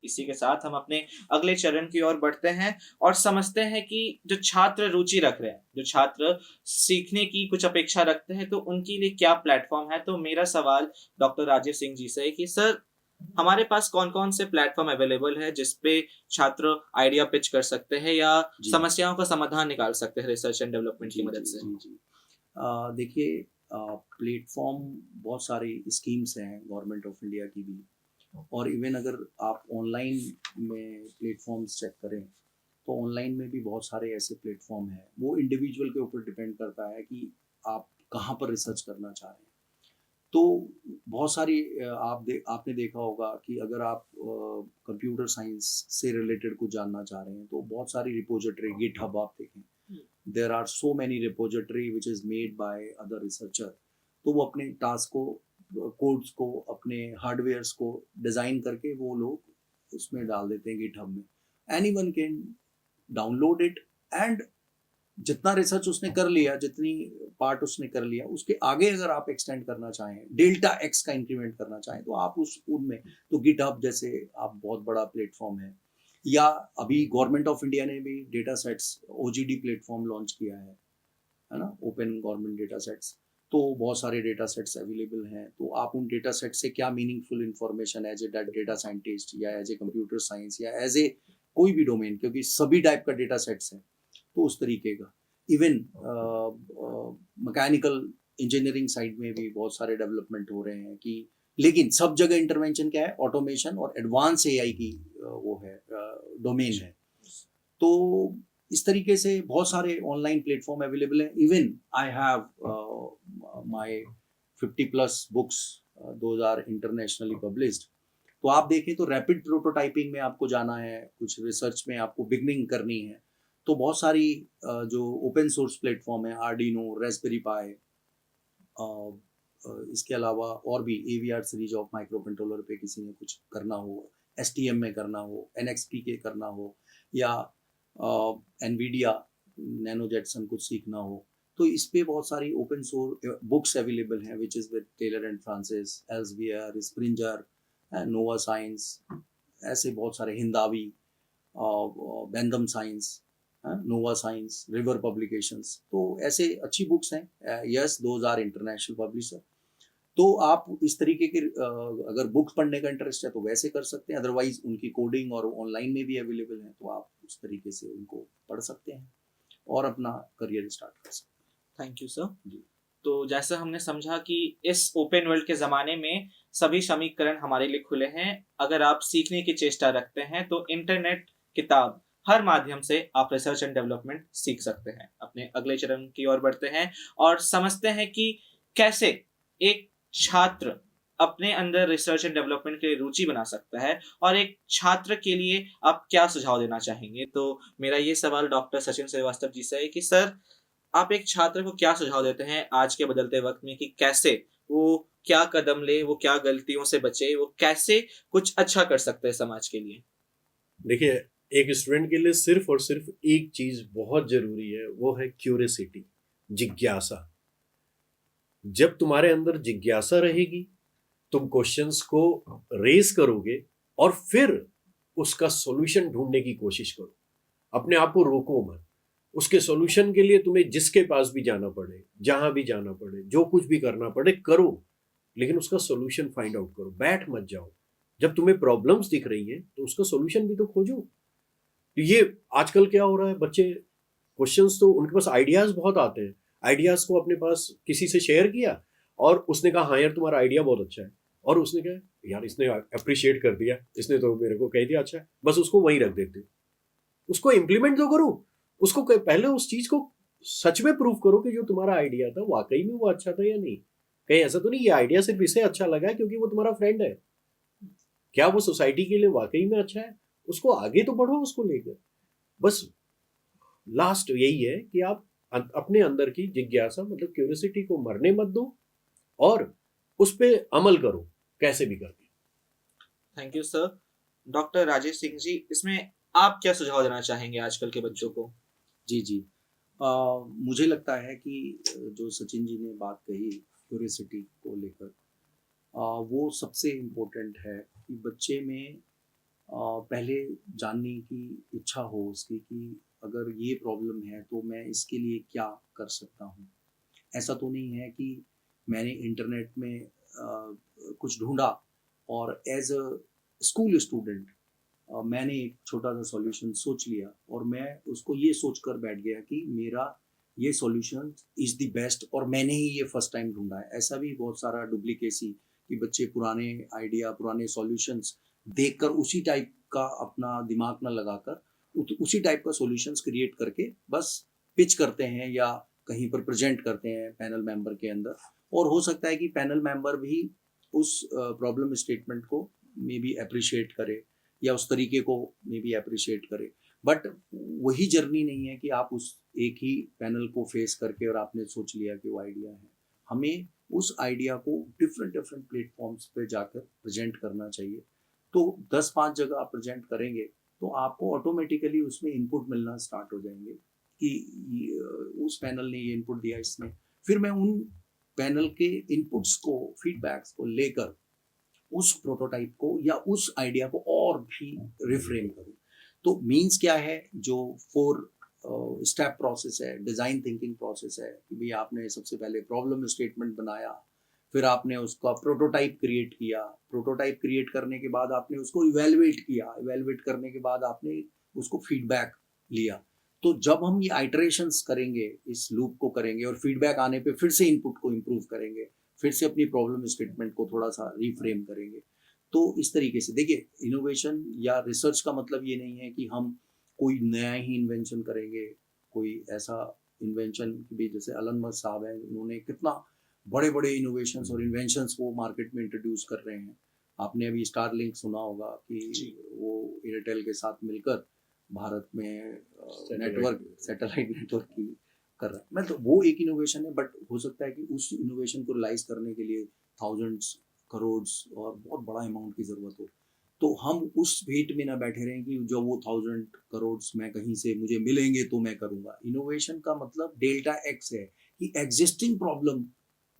इसी के साथ हम अपने अगले चरण की ओर बढ़ते हैं और समझते हैं कि जो छात्र रुचि रख रहे हैं, जो छात्र सीखने की कुछ अपेक्षा रखते हैं, तो उनके लिए क्या प्लेटफ़ॉर्म है? तो मेरा सवाल डॉक्टर राजेश सिंह जी से है कि सर, हमारे पास कौन-कौन से प्लेटफ़ॉर्म अवेलेबल है जिस पे छात्र आइडिया पिच कर सकते हैं या जी, समस्याओं का समाधान निकाल सकते हैं रिसर्च एंड डेवलपमेंट की जी, मदद जी, से? जी, जी। देखिए, प्लेटफ़ॉर्म बहुत सारी स्कीम्स हैं गवर्नमेंट ऑफ इंडिया की भी, और इवन अगर आप ऑनलाइन में प्लेटफ़ॉर्म्स चेक करें, तो ऑनलाइन में भी बहुत सारे ऐसे प्लेटफ़ॉर्म हैं। वो इंडिविजुअल के ऊपर डिपेंड करता है कि आप कहाँ पर रिसर्च करना चाह रहे हैं। तो बहुत सारी आपने देखा होगा कि अगर आप कंप्यूटर साइंस से रिलेटेड कुछ जानना चाह रहे हैं, तो बहुत सारी रिपॉजिटरी गिटहब आप देखें, there are so many repository which is made by other researcher. तो वो अपने टास्क को, कोड्स को, अपने हार्डवेयर्स को डिज़ाइन करके वो लोग उसमें डाल देते हैं गिटहब में। Anyone can download it, and जितना रिसर्च उसने कर लिया, जितनी पार्ट उसने कर लिया, उसके आगे अगर आप एक्सटेंड करना चाहें, डेल्टा एक्स का इंक्रीमेंट करना चाहें, तो आप उस उनमें, तो गिटहब जैसे आप बहुत बड़ा प्लेटफॉर्म है। या अभी गवर्नमेंट ऑफ इंडिया ने भी डेटा सेट्स ओजीडी प्लेटफॉर्म लॉन्च किया है ना, ओपन गवर्नमेंट डेटा सेट्स। तो बहुत सारे डेटा सेट्स अवेलेबल हैं, तो आप उन डेटा सेट से क्या meaningful information as a data scientist या एज ए कंप्यूटर साइंस या एज ए कोई भी डोमेन, क्योंकि सभी टाइप का डेटा सेट्स हैं, तो उस तरीके का। इवन मैकेनिकल इंजीनियरिंग साइड में भी बहुत सारे डेवलपमेंट हो रहे हैं कि, लेकिन सब जगह इंटरवेंशन क्या है, ऑटोमेशन और एडवांस एआई की वो है, डोमेन है। तो इस तरीके से बहुत सारे ऑनलाइन प्लेटफॉर्म अवेलेबल हैं। Even I have my 50 plus books, those are internationally published. तो आप देखें तो रैपिड प्रोटोटाइपिंग में आपको जाना है, कुछ रिसर्च में आपको बिगनिंग करनी है, तो बहुत सारी जो ओपन सोर्स प्लेटफॉर्म है, आर्डिनो, रास्पबेरी पाई, इसके अलावा और भी AVR series of micro controller पे किसी ने कुछ करना हो, एसटीएम में करना हो, एनएक्सपी के करना हो, या एनवीडिया नैनो जेटसन कुछ सीखना हो, तो इस पे बहुत सारी ओपन सोर्स बुक्स अवेलेबल हैं, which is with Taylor and Francis, Elsevier, Springer, Nova Science, ऐसे बहुत सारे, Hindawi, Bentham Science, Nova Science, River publications, तो ऐसे अच्छी बुक्स हैं। Yes, those are international publisher. तो आप इस तरीके के अगर बुक्स पढ़ने का इंटरेस्ट है तो वैसे कर सकते हैं, अदरवाइज उनकी कोडिंग और ऑनलाइन में भी अवेलेबल है, तो आप उस तरीके से उनको पढ़ सकते हैं और अपना करियर स्टार्ट कर सकते थैंक यू सर। हैं। जी, तो जैसा हमने समझा कि इस ओपन वर्ल्ड के ज़माने में सभी समीकरण हमारे लिए खुले हैं। अगर आप सीखने की चेष्टा रखते हैं, तो इंटरनेट, किताब, हर माध्यम से आप रिसर्च एंड डेवलपमेंट सीख सकते हैं। अपने अगले चरण की ओर बढ़ते हैं और समझते हैं कि कैसे एक छात्र अपने अंदर रिसर्च एंड डेवलपमेंट के लिए रुचि बना सकता है और एक छात्र के लिए आप क्या सुझाव देना चाहेंगे? तो मेरा ये सवाल डॉक्टर सचिन श्रीवास्तव जी से है कि सर, आप एक छात्र को क्या सुझाव देते हैं आज के बदलते वक़्त में कि कैसे वो क्या कदम ले, वो क्या गलतियों से बचे, वो कैसे कुछ अच्छा कर सकता है समाज के लिए? देखिए, एक स्टूडेंट के लिए सिर्फ और सिर्फ एक चीज बहुत जरूरी है, वो है क्यूरियोसिटी, जिज्ञासा। जब तुम्हारे अंदर जिज्ञासा रहेगी, तुम क्वेश्चंस को रेज करोगे और फिर उसका सॉल्यूशन ढूंढने की कोशिश करो। अपने आप को रोको मत। उसके सॉल्यूशन के लिए तुम्हें जिसके पास भी जाना पड़े, जहां भी जाना पड़े, जो कुछ भी करना पड़े करो, लेकिन उसका सॉल्यूशन फाइंड आउट करो। बैठ मत जाओ। जब तुम्हें प्रॉब्लम्स दिख रही हैं तो उसका सॉल्यूशन भी तो खोजो। तो ये आजकल क्या हो रहा है, बच्चे क्वेश्चंस तो उनके पास आइडियाज बहुत आते हैं, आइडियाज को अपने पास किसी से शेयर किया और उसने कहा हाँ यार तुम्हारा आइडिया बहुत अच्छा है, और उसने कहा यार इसने अप्रिशिएट कर दिया, इसने तो मेरे को कह दिया अच्छा है, बस उसको वहीं रख देते। उसको इम्प्लीमेंट तो करो। उसको पहले उस चीज को सच में प्रूव करो कि जो तुम्हारा आइडिया था वाकई में वो अच्छा था या नहीं। कहीं ऐसा तो नहीं ये आइडिया सिर्फ इसे अच्छा लगा है क्योंकि वो तुम्हारा फ्रेंड है, क्या वो सोसाइटी के लिए वाकई में अच्छा है? उसको आगे तो बढ़ो उसको लेकर। बस लास्ट यही है कि आप अपने अंदर की जिज्ञासा मतलब क्यूरियोसिटी को मरने मत दो और उस पे अमल करो कैसे भी करके। Thank you sir. Doctor Rajesh Singh ji, इसमें आप क्या सुझाव देना चाहेंगे आजकल के बच्चों को? जी, जी। मुझे लगता है कि जो सचिन जी ने बात कही क्यूरियोसिटी को लेकर, वो सबसे इम्पोर्टेंट है कि बच्चे में पहले जानने की इच्छा हो उसकी कि अगर ये प्रॉब्लम है तो मैं इसके लिए क्या कर सकता हूँ। ऐसा तो नहीं है कि मैंने इंटरनेट में कुछ ढूंढा और एज अ स्कूल स्टूडेंट मैंने एक छोटा सा सॉल्यूशन सोच लिया और मैं उसको ये सोच कर बैठ गया कि मेरा ये सॉल्यूशन इज़ द बेस्ट और मैंने ही ये फर्स्ट टाइम ढूंढा है। ऐसा भी बहुत सारा डुप्लीकेसी कि बच्चे पुराने आइडिया पुराने सॉल्यूशंस देखकर उसी टाइप का अपना दिमाग ना लगाकर उसी टाइप का सॉल्यूशंस क्रिएट करके बस पिच करते हैं या कहीं पर प्रेजेंट करते हैं पैनल मेंबर के अंदर। और हो सकता है कि पैनल मेंबर भी उस प्रॉब्लम स्टेटमेंट को मे बी अप्रिशिएट करे या उस तरीके को मे बी अप्रिशिएट करे। बट वही जर्नी नहीं है कि आप उस एक ही पैनल को फेस करके और आपने सोच लिया कि वो आइडिया है। हमें उस आइडिया को डिफरेंट डिफरेंट प्लेटफॉर्म्स पे जाकर प्रेजेंट करना चाहिए। तो 10-5 जगह आप प्रेजेंट करेंगे तो आपको ऑटोमेटिकली उसमें इनपुट मिलना स्टार्ट हो जाएंगे कि उस पैनल ने ये इनपुट दिया इसने। फिर मैं उन पैनल के इनपुट्स को फीडबैक्स को लेकर उस प्रोटोटाइप को या उस आइडिया को और भी रिफ्रेम करूं। तो मीन्स क्या है, जो 4 स्टेप प्रोसेस है, डिज़ाइन थिंकिंग प्रोसेस है कि भाई आपने सबसे पहले प्रॉब्लम स्टेटमेंट बनाया, फिर आपने उसका प्रोटोटाइप क्रिएट किया, प्रोटोटाइप क्रिएट करने के बाद आपने उसको इवेलुएट किया, इवेलुएट करने के बाद आपने उसको फीडबैक लिया। तो जब हम ये आइटरेशंस करेंगे, इस लूप को करेंगे और फीडबैक आने पे फिर से इनपुट को इम्प्रूव करेंगे, फिर से अपनी प्रॉब्लम स्टेटमेंट को थोड़ा सा रिफ्रेम करेंगे। तो इस तरीके से देखिए, इनोवेशन या रिसर्च का मतलब ये नहीं है कि हम कोई नया ही इन्वेंशन करेंगे, कोई ऐसा इन्वेंशन भी जैसे एलन मस्क साहब हैं, उन्होंने कितना बड़े बड़े इनोवेशंस और इन्वेंशंस वो मार्केट में इंट्रोड्यूस कर रहे हैं। आपने अभी स्टारलिंक सुना होगा कि वो एयरटेल के साथ मिलकर भारत में सैटेलाइट नेटवर्क की कर रहा है। मतलब वो एक इनोवेशन है, बट हो सकता है कि उस इनोवेशन को रियलाइज करने के लिए थाउजेंड्स करोड़ और बहुत बड़ा अमाउंट की ज़रूरत हो। तो हम उस भेंट में ना बैठे रहें कि जो वो 1000 करोड़ मैं कहीं से मुझे मिलेंगे तो मैं करूँगा। इनोवेशन का मतलब डेल्टा एक्स है कि एग्जिस्टिंग प्रॉब्लम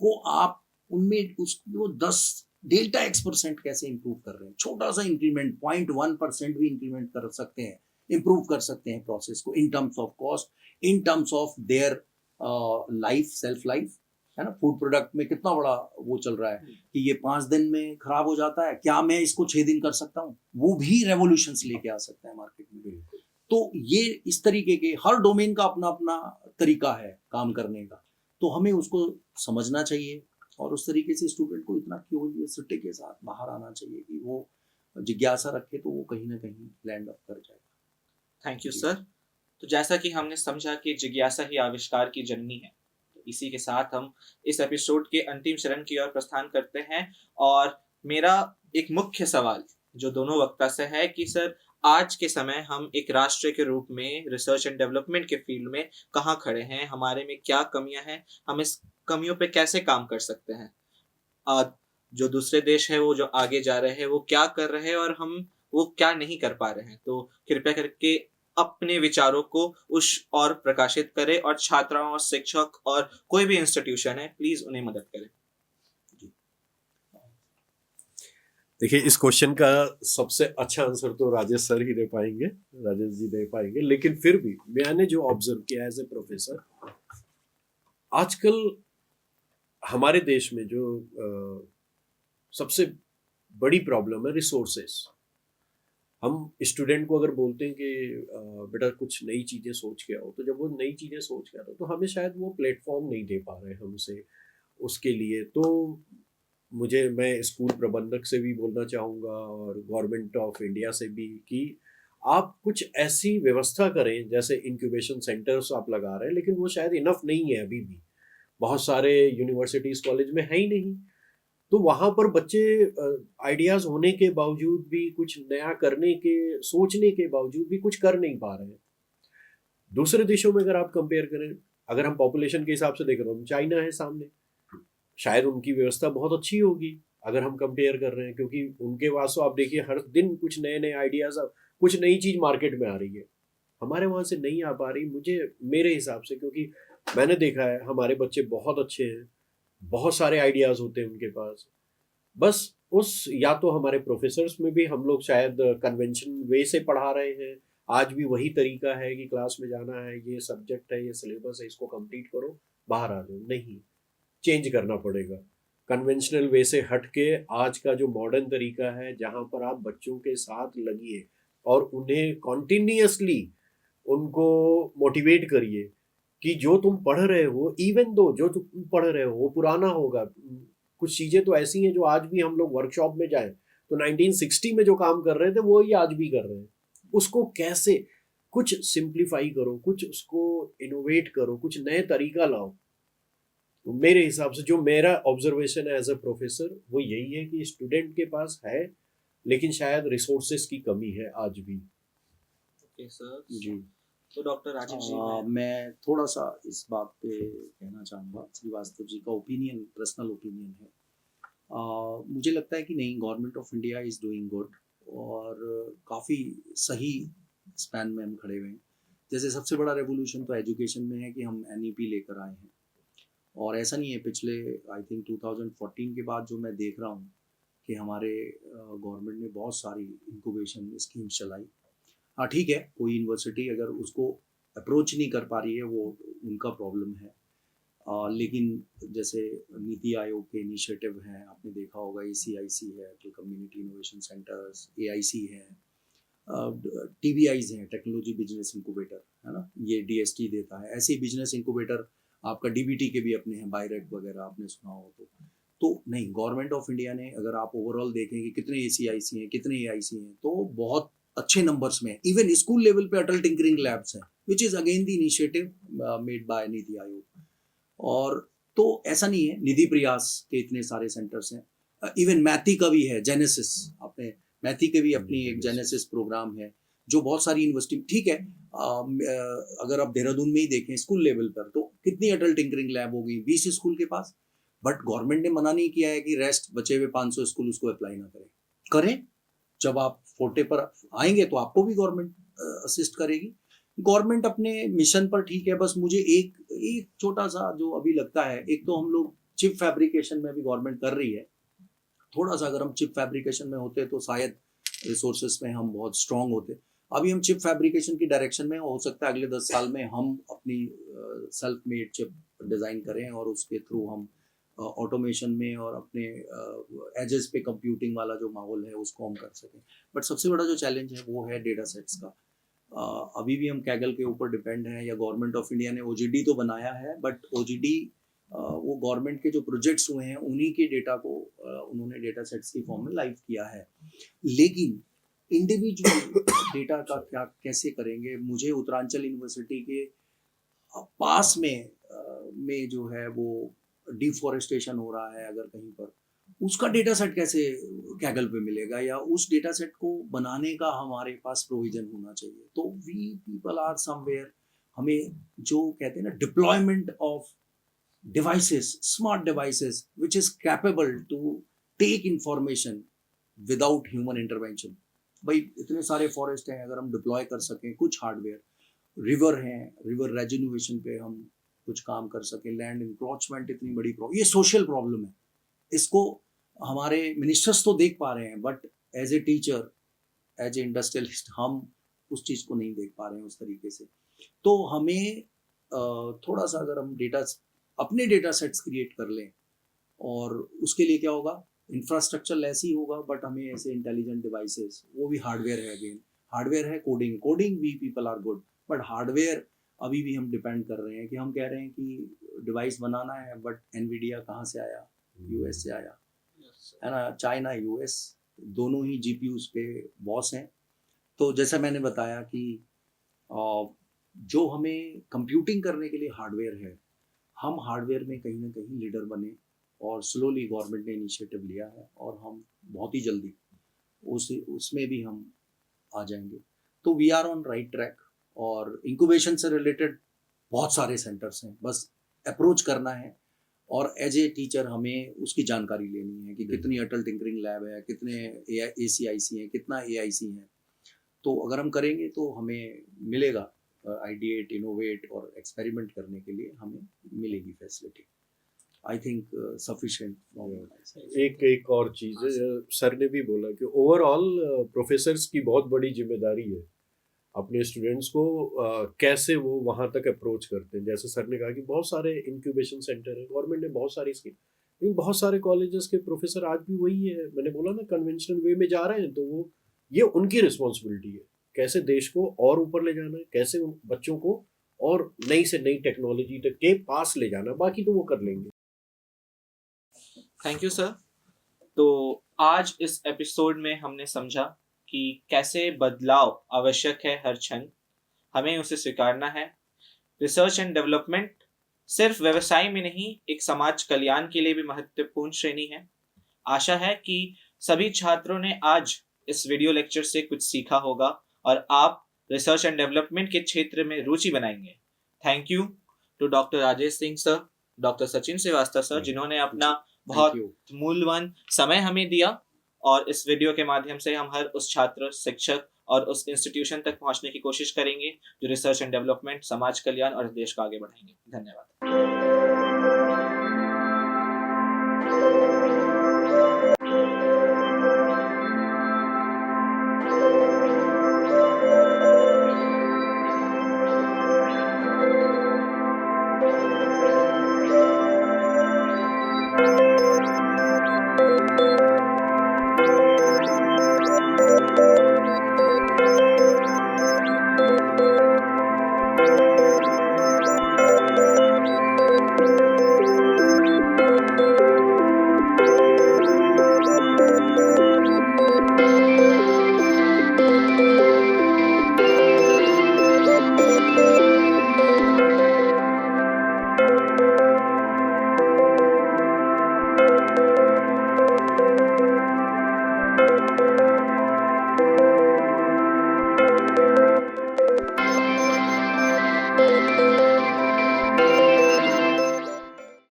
को आप उनमें उसको 10 डेल्टा एक्स% कैसे इंप्रूव कर रहे हैं। छोटा सा इंक्रीमेंट 0.1% भी इंक्रीमेंट कर सकते हैं, इंप्रूव कर सकते हैं प्रोसेस को in terms of cost, in terms of their life, self life, है ना। फूड प्रोडक्ट में कितना बड़ा वो चल रहा है कि ये 5 दिन में खराब हो जाता है, क्या मैं इसको 6 दिन कर सकता हूँ। वो भी रेवोल्यूशंस लेके आ सकता है मार्केट में। तो ये इस तरीके के हर डोमेन का अपना अपना तरीका है काम करने का, तो हमें उसको समझना चाहिए और उस तरीके से स्टूडेंट को इतना क्यूरियोसिटी के साथ बाहर आना चाहिए कि वो जिज्ञासा रखे तो वो कहीं ना कहीं लैंड अप कर जाएगा। Thank you sir. तो जैसा कि हमने समझा कि जिज्ञासा ही आविष्कार की जननी है, तो इसी के साथ हम इस एपिसोड के अंतिम चरण की ओर प्रस्थान करते हैं। और मेरा एक मुख्य सवाल जो दोनों वक्ता से है कि सर, आज के समय हम एक राष्ट्र के रूप में रिसर्च एंड डेवलपमेंट के फील्ड में कहाँ खड़े हैं, हमारे में क्या कमियां हैं, हम इस कमियों पे कैसे काम कर सकते हैं। जो दूसरे देश है वो जो आगे जा रहे हैं वो क्या कर रहे हैं और हम वो क्या नहीं कर पा रहे हैं। तो कृपया करके अपने विचारों को उस और प्रकाशित करें और छात्राओं और शिक्षक और कोई भी इंस्टीट्यूशन है, प्लीज उन्हें मदद करें। देखिए, इस क्वेश्चन का सबसे अच्छा आंसर तो राजेश सर ही दे पाएंगे, राजेश जी दे पाएंगे। लेकिन फिर भी मैंने जो ऑब्जर्व किया एज ए प्रोफेसर, आजकल हमारे देश में जो सबसे बड़ी प्रॉब्लम है रिसोर्सेस। हम स्टूडेंट को अगर बोलते हैं कि बेटा कुछ नई चीज़ें सोच के आओ, तो जब वो नई चीज़ें सोच के आता तो हमें शायद वो प्लेटफॉर्म नहीं दे पा रहे हम उसे उसके लिए। तो मैं स्कूल प्रबंधक से भी बोलना चाहूँगा और गवर्नमेंट ऑफ इंडिया से भी कि आप कुछ ऐसी व्यवस्था करें, जैसे इंक्यूबेशन सेंटर्स आप लगा रहे हैं, लेकिन वो शायद इनफ नहीं है अभी भी, बहुत सारे यूनिवर्सिटीज़ कॉलेज में है ही नहीं। तो वहाँ पर बच्चे आइडियाज़ होने के बावजूद भी, कुछ नया करने के सोचने के बावजूद भी कुछ कर नहीं पा रहे हैं। दूसरे देशों में अगर आप कंपेयर करें, अगर हम पॉपुलेशन के हिसाब से देख रहे हो, चाइना है सामने, शायद उनकी व्यवस्था बहुत अच्छी होगी अगर हम कंपेयर कर रहे हैं, क्योंकि उनके पास तो आप देखिए हर दिन कुछ नए नए आइडियाज़, कुछ नई चीज़ मार्केट में आ रही है। हमारे वहाँ से नहीं आ पा रही मेरे हिसाब से, क्योंकि मैंने देखा है हमारे बच्चे बहुत अच्छे हैं, बहुत सारे आइडियाज़ होते हैं उनके पास, बस उस या तो हमारे प्रोफेसर्स में भी हम लोग शायद कन्वेंशन वे से पढ़ा रहे हैं, आज भी वही तरीका है कि क्लास में जाना है, ये सब्जेक्ट है, ये सिलेबस है, इसको कंप्लीट करो, बाहर आ जाओ। नहीं, चेंज करना पड़ेगा। कन्वेंशनल वे से हट के आज का जो मॉडर्न तरीका है, जहाँ पर आप बच्चों के साथ लगिए और उन्हें कॉन्टिन्यूसली उनको मोटिवेट करिए कि जो तुम पढ़ रहे हो, इवन दो जो तुम पढ़ रहे हो वो पुराना होगा। कुछ चीज़ें तो ऐसी हैं जो आज भी हम लोग वर्कशॉप में जाएं तो 1960 में जो काम कर रहे थे वो ही आज भी कर रहे हैं। उसको कैसे कुछ सिंप्लीफाई करो, कुछ उसको इनोवेट करो, कुछ नए तरीका लाओ। तो मेरे हिसाब से जो मेरा ऑब्जर्वेशन है एज अ प्रोफेसर वो यही है कि स्टूडेंट के पास है, लेकिन शायद रिसोर्सेस की कमी है आज भी। ओके सर जी। तो डॉक्टर राजीव जी मैं थोड़ा सा इस बात पे कहना चाहूँगा। श्रीवास्तव जी का ओपिनियन पर्सनल ओपिनियन है। मुझे लगता है कि नहीं, government of India is doing good और काफ़ी सही स्पैन में हम खड़े हुए हैं। जैसे सबसे बड़ा रेवोल्यूशन तो एजुकेशन में है कि हम एनईपी लेकर आए हैं, और ऐसा नहीं है, पिछले आई थिंक 2014 के बाद जो मैं देख रहा हूँ कि हमारे गवर्नमेंट ने बहुत सारी इंक्यूबेशन स्कीम्स चलाई। हाँ ठीक है, कोई यूनिवर्सिटी अगर उसको अप्रोच नहीं कर पा रही है वो उनका प्रॉब्लम है। लेकिन जैसे नीति आयोग के इनिशिएटिव हैं, आपने देखा होगा, ACIC है, तो कम्युनिटी इनोवेशन सेंटर्स, AIC है, TBIs हैं, टेक्नोलॉजी बिजनेस इंक्यूबेटर, है ना, ये DST देता है। ऐसे ही बिजनेस इंक्यूबेटर आपका DBT के भी अपने हैं, बायरेक वगैरह आपने सुना हो तो नहीं, गवर्नमेंट ऑफ इंडिया ने, अगर आप ओवरऑल देखें कि कितने ACIC हैं, कितने AIC हैं, तो बहुत अच्छे नंबर्स में। इवन स्कूल लेवल पे अटल टिंकरिंग लैब्स हैं, which is again the initiative made by NITI Aayog. और तो ऐसा नहीं है, निधि प्रयास के इतने सारे सेंटर्स हैं। इवन मैथी का भी है, जेनेसिस, आपने मैथी के भी अपनी एक जेनेसिस प्रोग्राम है, जो बहुत सारी यूनिवर्सिटी, ठीक है। अगर आप देहरादून में ही देखें स्कूल लेवल पर, तो कितनी अटल टिंकरिंग लैब होगी 20 स्कूल के पास। बट गवर्नमेंट ने मना नहीं किया है कि रेस्ट बचे हुए 500 स्कूल उसको अप्लाई ना करें। जब आप फोटे पर आएंगे तो आपको भी गवर्नमेंट असिस्ट करेगी। गवर्नमेंट अपने मिशन पर ठीक है। बस मुझे एक छोटा सा जो अभी लगता है, एक तो हम लोग चिप फैब्रिकेशन में भी गवर्नमेंट कर रही है। थोड़ा सा अगर हम चिप फैब्रिकेशन में होते तो शायद रिसोर्सेस में हम बहुत स्ट्रांग होते। अभी हम चिप फैब्रिकेशन की डायरेक्शन में, हो सकता है अगले 10 साल में हम अपनी सेल्फ मेड चिप डिज़ाइन करें और उसके थ्रू हम ऑटोमेशन में और अपने एजेस पे कंप्यूटिंग वाला जो माहौल है उसको हम कर सकें। बट सबसे बड़ा जो चैलेंज है वो है डेटा सेट्स का। अभी भी हम कैगल के ऊपर डिपेंड हैं, या गवर्नमेंट ऑफ इंडिया ने OGD तो बनाया है, बट OGD वो गवर्नमेंट के जो प्रोजेक्ट्स हुए हैं उन्हीं के डेटा को उन्होंने डेटा सेट्स की फॉर्म में लाइव किया है। लेकिन इंडिविजुअल डेटा का क्या कैसे करेंगे? मुझे उत्तरांचल यूनिवर्सिटी के पास में जो है वो डिफॉरेस्टेशन हो रहा है, अगर कहीं पर उसका डेटा सेट कैसे कैगल पे मिलेगा, या उस डेटा सेट को बनाने का हमारे पास प्रोविजन होना चाहिए। तो वी पीपल आर समवेयर, हमें जो कहते हैं ना, deployment of devices, smart devices, which is capable to take information without human intervention। भाई इतने सारे फॉरेस्ट हैं, अगर हम डिप्लॉय कर सकें कुछ हार्डवेयर, रिवर हैं, रिवर रेजिन्यूएशन पे हम कुछ काम कर सकें, लैंड इंक्रोचमेंट इतनी बड़ी प्रॉब्लम, ये सोशल प्रॉब्लम है, इसको हमारे मिनिस्टर्स तो देख पा रहे हैं, but as a teacher, as a industrialist, हम उस चीज़ को नहीं देख पा रहे हैं उस तरीके से। तो हमें थोड़ा सा, अगर हम अपने डेटा सेट्स क्रिएट कर लें, और उसके लिए क्या होगा, इंफ्रास्ट्रक्चर लेस ही होगा, बट हमें ऐसे इंटेलिजेंट डिवाइसेस, वो भी हार्डवेयर है, अगेन हार्डवेयर है, coding we people are good, but hardware अभी भी हम डिपेंड कर रहे हैं कि हम कह रहे हैं कि डिवाइस बनाना है, बट एनवीडिया कहाँ से आया? US से आया, है ना। चाइना, US दोनों ही GPUs पे बॉस हैं। तो जैसा मैंने बताया कि जो हमें कंप्यूटिंग करने के लिए हार्डवेयर है, हम हार्डवेयर में कहीं ना कहीं लीडर बने, और स्लोली गवर्नमेंट ने इनिशिएटिव लिया है, और हम बहुत ही जल्दी उसमें भी हम आ जाएंगे। तो we are on right track, और इंक्यूबेशन से रिलेटेड बहुत सारे सेंटर्स हैं, बस अप्रोच करना है, और एज ए टीचर हमें उसकी जानकारी लेनी है कि कितनी अटल टिंकरिंग लैब है, कितने ACIC हैं, कितना AIC हैं। तो अगर हम करेंगे तो हमें मिलेगा आइडिएट, इनोवेट और एक्सपेरिमेंट करने के लिए हमें मिलेगी facility. I think sufficient from एक और चीज है, सर ने भी बोला कि ओवरऑल प्रोफेसर्स की बहुत बड़ी जिम्मेदारी है अपने स्टूडेंट्स को कैसे वो वहां तक अप्रोच करते हैं। जैसे सर ने कहा कि बहुत सारे इंक्यूबेशन सेंटर है, गवर्नमेंट ने बहुत सारी स्कीम, लेकिन बहुत सारे कॉलेजेस के प्रोफेसर आज भी वही है, मैंने बोला ना, कन्वेंशनल वे में जा रहे हैं। तो वो ये उनकी रिस्पॉन्सिबिलिटी है, कैसे देश को और ऊपर ले जाना है, कैसे उन बच्चों को और नई से नई टेक्नोलॉजी तक के पास ले जाना, बाकी तो वो कर लेंगे। Thank you sir. तो आज इस एपिसोड में हमने समझा कि कैसे बदलाव आवश्यक है हर क्षण, हमें उसे स्वीकारना है। रिसर्च एंड डेवलपमेंट सिर्फ व्यवसाय में नहीं, एक समाज कल्याण के लिए भी महत्वपूर्ण श्रेणी है। आशा है कि सभी छात्रों ने आज इस वीडियो लेक्चर से कुछ सीखा होगा और आप रिसर्च एंड डेवलपमेंट के क्षेत्र में रुचि बनाएंगे। Thank you to doctor Rajesh Singh sir, doctor Sachin Shrivastava sir, जिन्होंने अपना बहुत मूल्यवान समय हमें दिया और इस वीडियो के माध्यम से हम हर उस छात्र, शिक्षक और उस इंस्टीट्यूशन तक पहुंचने की कोशिश करेंगे जो रिसर्च एंड डेवलपमेंट, समाज कल्याण और देश को आगे बढ़ाएंगे। धन्यवाद।